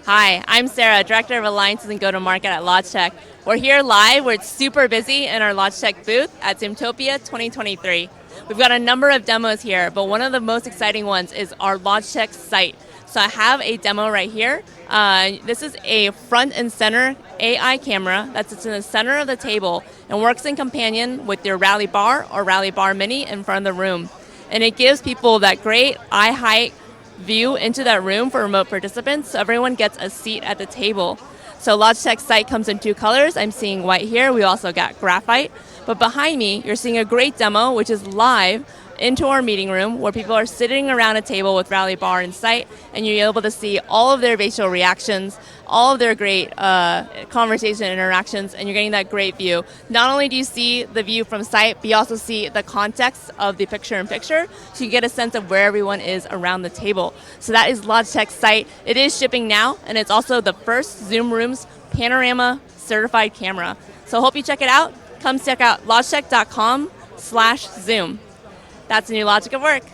Hi, I'm Sarah, Director of Alliances and Go-to-Market at Logitech. We're here live. We're super busy in our Logitech booth at Zoomtopia 2023. We've got a number of demos here, but one of the most exciting ones is our Logitech site. So I have a demo right here. This is a front and center AI camera that sits in the center of the table and works in companion with your rAVe bar or rAVe bar mini in front of the room. And it gives people that great eye height view into that room for remote participants, so everyone gets a seat at the table. So Logitech's site comes in two colors. I'm seeing white here. We also got graphite. But behind me, you're seeing a great demo, which is live into our meeting room where people are sitting around a table with rAVe bar in sight, and you're able to see all of their facial reactions, all of their great conversation interactions, and you're getting that great view. Not only do you see the view from sight, but you also see the context of the picture-in-picture, so you get a sense of where everyone is around the table. So that is Logitech's site. It is shipping now, and it's also the first Zoom Rooms Panorama certified camera. So hope you check it out. Come check out logitech.com/Zoom. That's a new logic of work.